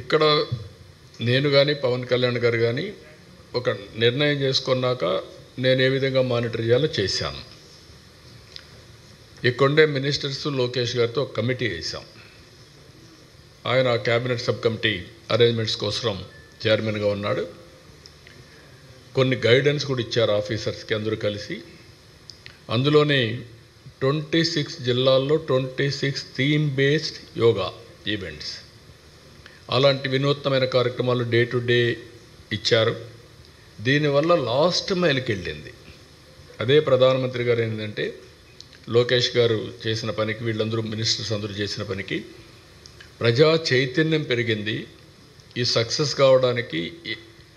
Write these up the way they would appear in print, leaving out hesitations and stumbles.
ఇక్కడ నేను కానీ పవన్ కళ్యాణ్ గారు కానీ ఒక నిర్ణయం చేసుకున్నాక నేను ఏ విధంగా మానిటర్ చేయాలో చేశాను. ఇక్కడే మినిస్టర్స్ లోకేష్ గారితో ఒక కమిటీ వేసాం. ఆయన క్యాబినెట్ సబ్ కమిటీ అరేంజ్మెంట్స్ కోసం చైర్మన్గా ఉన్నాడు. కొన్ని గైడెన్స్ కూడా ఇచ్చారు ఆఫీసర్స్కి అందరూ కలిసి. అందులోనే 26 జిల్లాల్లో 26 థీమ్ బేస్డ్ యోగా ఈవెంట్స్, అలాంటి వినూత్నమైన కార్యక్రమాలు డే టు డే ఇచ్చారు. దీనివల్ల లాస్ట్ మైల్కి వెళ్ళింది. అదే ప్రధానమంత్రి గారు ఏంటంటే లోకేష్ గారు చేసిన పనికి, వీళ్ళందరూ మినిస్టర్స్ అందరూ చేసిన పనికి ప్రజా చైతన్యం పెరిగింది. ఈ సక్సెస్ కావడానికి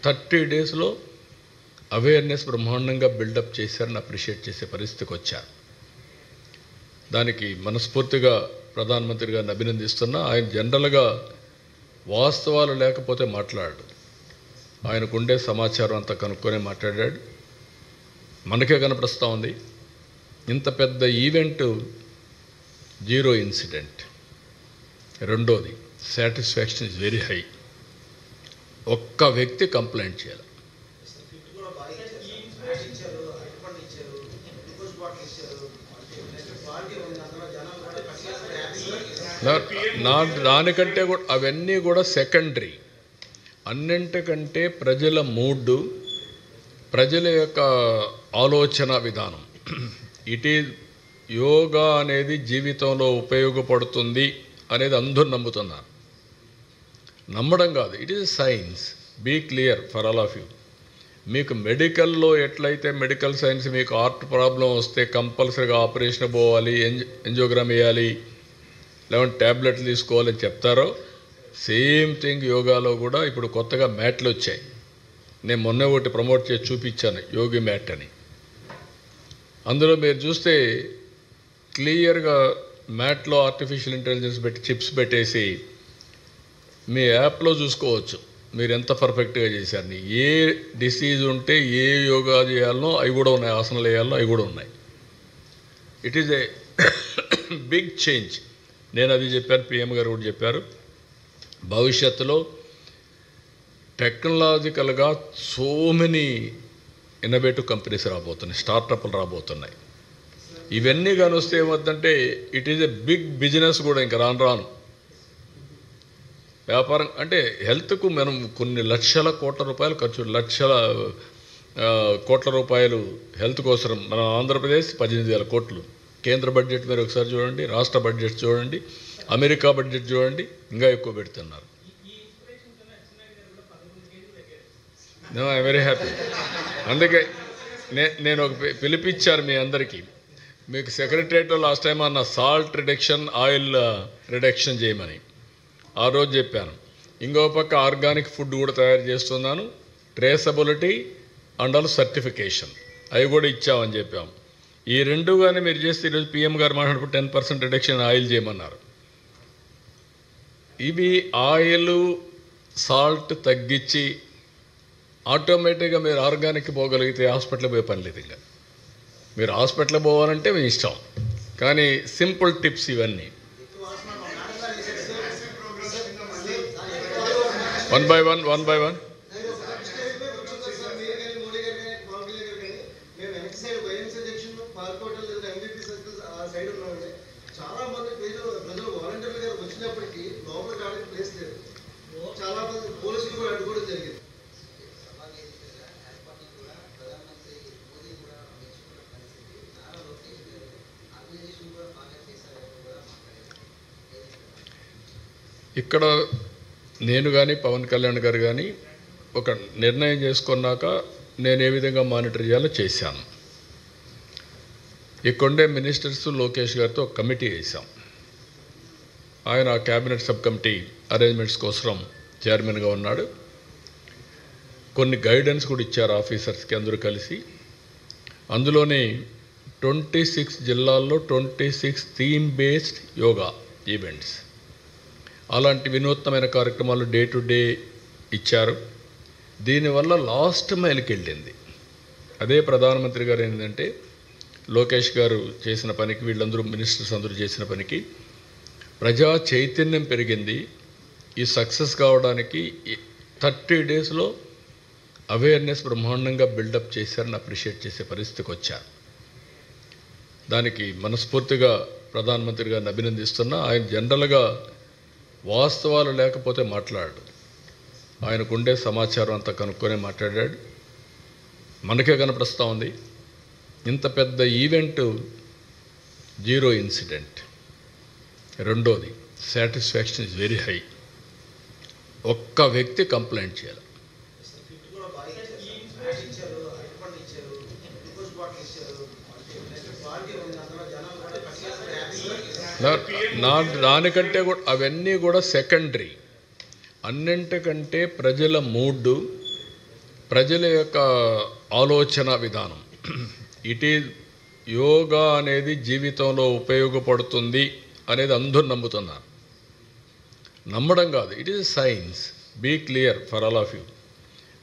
30 డేస్లో అవేర్నెస్ బ్రహ్మాండంగా బిల్డప్ చేశారని అప్రిషియేట్ చేసే పరిస్థితికి వచ్చారు. దానికి మనస్ఫూర్తిగా ప్రధానమంత్రి గారిని అభినందిస్తున్నా. ఆయన జనరల్గా వాస్తవాలు లేకపోతే మాట్లాడాడు. ఆయనకుండే సమాచారం అంతా కనుక్కొని మాట్లాడాడు. మనకే కనపడుస్తూ ఉంది. ఇంత పెద్ద ఈవెంట్, 0 ఇన్సిడెంట్. రెండోది, సాటిస్ఫాక్షన్ ఇస్ వెరీ హై. ఒక్క వ్యక్తి కంప్లైంట్ చేయాలి. దానికంటే కూడా అవన్నీ కూడా సెకండరీ. అన్నింటికంటే ప్రజల మూడ్, ప్రజల యొక్క ఆలోచన విధానం. ఇట్ ఈజ్ యోగా అనేది జీవితంలో ఉపయోగపడుతుంది అనేది అందరూ నమ్ముతున్నారు. నమ్మడం కాదు, it is science. Be clear for all of you. మీకు మెడికల్లో ఎట్లయితే మెడికల్ సైన్స్ మీకు హార్ట్ ప్రాబ్లం వస్తే కంపల్సరీగా ఆపరేషన్ పోవాలి, ఎంజియోగ్రామ్ వేయాలి, లేదంటే ట్యాబ్లెట్లు తీసుకోవాలని చెప్తారో, సేమ్ థింగ్ యోగాలో కూడా ఇప్పుడు కొత్తగా మ్యాట్లు వచ్చాయి. నేను మొన్న ఒకటి ప్రమోట్ చేసి చూపించాను, యోగి మ్యాట్ అని. అందులో మీరు చూస్తే క్లియర్గా మ్యాట్లో ఆర్టిఫిషియల్ ఇంటెలిజెన్స్ పెట్టి చిప్స్ పెట్టేసి మీ యాప్లో చూసుకోవచ్చు మీరు ఎంత పర్ఫెక్ట్గా చేశారని. ఏ డిసీజ్ ఉంటే ఏ యోగా చేయాలనో అవి కూడా ఉన్నాయి, ఆసనాలు వేయాలనో అవి కూడా ఉన్నాయి. It is a big change. నేను అది చెప్పాను, పిఎం గారు కూడా చెప్పారు. భవిష్యత్తులో టెక్నాలజికల్గా సో మెనీ ఇన్నోవేటివ్ కంపెనీస్ రాబోతున్నాయి, స్టార్టప్లు రాబోతున్నాయి. ఇవన్నీ కానీ వస్తే ఏమవుతుందంటే it is a big business కూడా. ఇంకా రాను రాను వ్యాపారం అంటే హెల్త్కు మనం కొన్ని లక్షల కోట్ల రూపాయలు ఖర్చు, లక్షల కోట్ల రూపాయలు హెల్త్ కోసం. మన ఆంధ్రప్రదేశ్ 18,000 కోట్లు కేంద్ర బడ్జెట్. మీరు ఒకసారి చూడండి, రాష్ట్ర బడ్జెట్ చూడండి, అమెరికా బడ్జెట్ చూడండి, ఇంకా ఎక్కువ పెడుతున్నారు. I very happy. అందుకే నేను ఒక పిలిపించాను మీ అందరికీ. మీకు సెక్రటరియట్లో లాస్ట్ టైం అన్న సాల్ట్ రిడక్షన్, ఆయిల్ రిడక్షన్ చేయమని ఆ రోజు చెప్పాను. ఇంకో పక్క ఆర్గానిక్ ఫుడ్ కూడా తయారు చేస్తున్నాను, ట్రేసబిలిటీ అండ్ ఆల్ సర్టిఫికేషన్ అవి కూడా ఇచ్చామని చెప్పాము. ఈ రెండు కానీ మీరు చేస్తే ఈరోజు పిఎం గారు మాట్లాడినప్పుడు 10% రిడక్షన్ ఆయిల్ చేయమన్నారు. ఇవి ఆయిల్, సాల్ట్ తగ్గించి ఆటోమేటిక్గా మీరు ఆర్గానిక్ పోగలిగితే హాస్పిటల్ పోయే పని లేదు. ఇంకా మీరు హాస్పిటల్ పోవాలంటే మీ ఇష్టం, కానీ సింపుల్ టిప్స్ ఇవన్నీ. One by one. చాలా మంది ప్రజలు వాలంటీర్లు గారు వచ్చినప్పటికీ లోపలికి ఆడకి ప్లేస్ లేదు. చాలా మంది పోలీసులు కూడా అడ్డుకోవడం జరిగింది. ఇక్కడ నేను కానీ పవన్ కళ్యాణ్ గారు కానీ ఒక నిర్ణయం చేసుకున్నాక నేను ఏ విధంగా మానిటర్ చేయాలో చేశాను. ఇక్కడే మినిస్టర్స్ లోకేష్ గారితో ఒక కమిటీ వేసాం. ఆయన క్యాబినెట్ సబ్ కమిటీ అరేంజ్మెంట్స్ కోసం చైర్మన్గా ఉన్నాడు. కొన్ని గైడెన్స్ కూడా ఇచ్చారు ఆఫీసర్స్కి అందరూ కలిసి. అందులోనే 26 జిల్లాల్లో 26 థీమ్ బేస్డ్ యోగా ఈవెంట్స్, అలాంటి వినూత్నమైన కార్యక్రమాలు డే టు డే ఇచ్చారు. దీనివల్ల లాస్ట్ మైల్కి వెళ్ళింది. అదే ప్రధానమంత్రి గారు ఏంటంటే లోకేష్ గారు చేసిన పనికి, వీళ్ళందరూ మినిస్టర్స్ అందరూ చేసిన పనికి ప్రజా చైతన్యం పెరిగింది. ఈ సక్సెస్ కావడానికి 30 డేస్లో అవేర్నెస్ బ్రహ్మాండంగా బిల్డప్ చేశారని అప్రిషియేట్ చేసే పరిస్థితికి వచ్చారు. దానికి మనస్ఫూర్తిగా ప్రధానమంత్రి గారిని అభినందిస్తున్నా. ఆయన జనరల్గా వాస్తవాలు లేకపోతే మాట్లాడు, ఆయనకుండే సమాచారం అంతా కనుక్కొనే మాట్లాడాడు. మనకే కనపడుస్తూ ఉంది. ఇంత పెద్ద ఈవెంట్, 0 ఇన్సిడెంట్. రెండోది, సాటిస్ఫాక్షన్ ఇస్ వెరీ హై. ఒక్క వ్యక్తి కంప్లైంట్ చేయాలి. దానికంటే కూడా అవన్నీ కూడా సెకండరీ. అన్నింటికంటే ప్రజల మూడ్, ప్రజల యొక్క ఆలోచన విధానం. ఇట్ ఈజ్ యోగా అనేది జీవితంలో ఉపయోగపడుతుంది అనేది అందరూ నమ్ముతున్నారు. నమ్మడం కాదు, it is science. Be clear for all of you.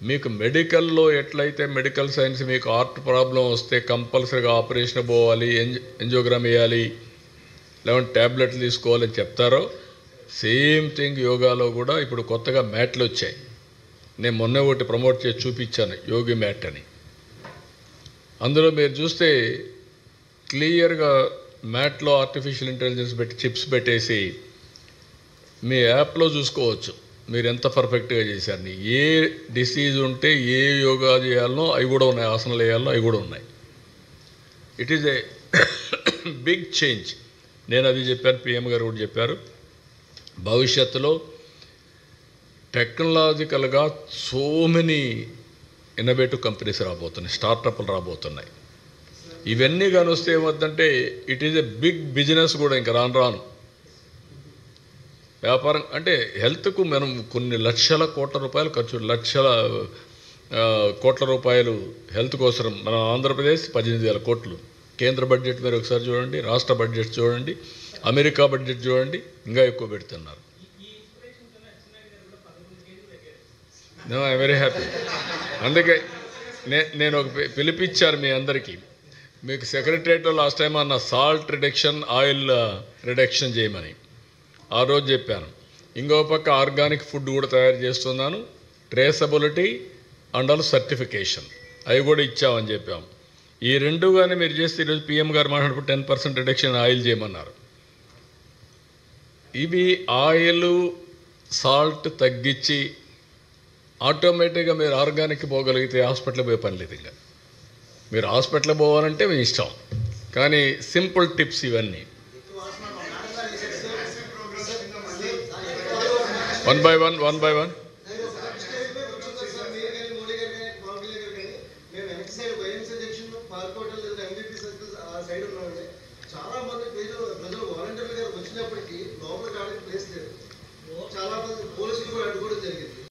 మీకు మెడికల్లో ఎట్లయితే మెడికల్ సైన్స్ మీకు హార్ట్ ప్రాబ్లం వస్తే కంపల్సరీగా ఆపరేషన్ పోవాలి, ఎంజియోగ్రామ్ వేయాలి, లేదంటే ట్యాబ్లెట్లు తీసుకోవాలని చెప్తారో, సేమ్ థింగ్ యోగాలో కూడా ఇప్పుడు కొత్తగా మ్యాట్లు వచ్చాయి. నేను మొన్న ఒకటి ప్రమోట్ చేసి చూపించాను, యోగి మ్యాట్ అని. అందులో మీరు చూస్తే క్లియర్గా మ్యాట్లో ఆర్టిఫిషియల్ ఇంటెలిజెన్స్ పెట్టి చిప్స్ పెట్టేసి మీ యాప్లో చూసుకోవచ్చు మీరు ఎంత పర్ఫెక్ట్గా చేశారని. ఏ డిసీజ్ ఉంటే ఏ యోగా చేయాలనో అవి కూడా ఉన్నాయి, ఆసనాలు వేయాలనో అవి కూడా ఉన్నాయి. It is a big change. నేను అది చెప్పాను, పిఎం గారు కూడా చెప్పారు. భవిష్యత్తులో టెక్నాలజికల్గా సో మెనీ ఇన్నోవేటివ్ కంపెనీస్ రాబోతున్నాయి, స్టార్టప్లు రాబోతున్నాయి. ఇవన్నీ కానీ వస్తే ఏమవుతుందంటే it is a big business కూడా. ఇంకా రాను రాను వ్యాపారం అంటే హెల్త్కు మనం కొన్ని లక్షల కోట్ల రూపాయలు ఖర్చు, లక్షల కోట్ల రూపాయలు హెల్త్ కోసం. మన ఆంధ్రప్రదేశ్ 18,000 కోట్లు కేంద్ర బడ్జెట్. మీరు ఒకసారి చూడండి, రాష్ట్ర బడ్జెట్ చూడండి, అమెరికా బడ్జెట్ చూడండి, ఇంకా ఎక్కువ పెడుతున్నారు. I very happy. అందుకే నేను ఒక పిలిపించాను మీ అందరికీ. మీకు సెక్రటరియట్లో లాస్ట్ టైం అన్న సాల్ట్ రిడక్షన్, ఆయిల్ రిడక్షన్ చేయమని ఆ రోజు చెప్పాను. ఇంకో పక్క ఆర్గానిక్ ఫుడ్ కూడా తయారు చేస్తున్నాను, ట్రేసబిలిటీ అండ్ ఆల్ సర్టిఫికేషన్ అవి కూడా ఇచ్చామని చెప్పాము. ఈ రెండు కానీ మీరు చేస్తే ఈరోజు పిఎం గారు మాట్లాడినప్పుడు 10% రిడక్షన్ ఆయిల్ చేయమన్నారు. ఇవి ఆయిల్, సాల్ట్ తగ్గించి ఆటోమేటిక్గా మీరు ఆర్గానిక్ పోగలిగితే హాస్పిటల్కి పోయే పని లేదు. ఇంకా మీరు హాస్పిటల్కి పోవాలంటే మీ ఇష్టం, కానీ సింపుల్ టిప్స్ ఇవన్నీ. One by one. చాలా మంది ప్రజలు వాలంటీర్లు గారు వచ్చినప్పటికీ లోపల కావడానికి ప్లేస్ లేదు. చాలా మంది పోలీసులు కూడా అడ్డుకోవడం జరిగింది.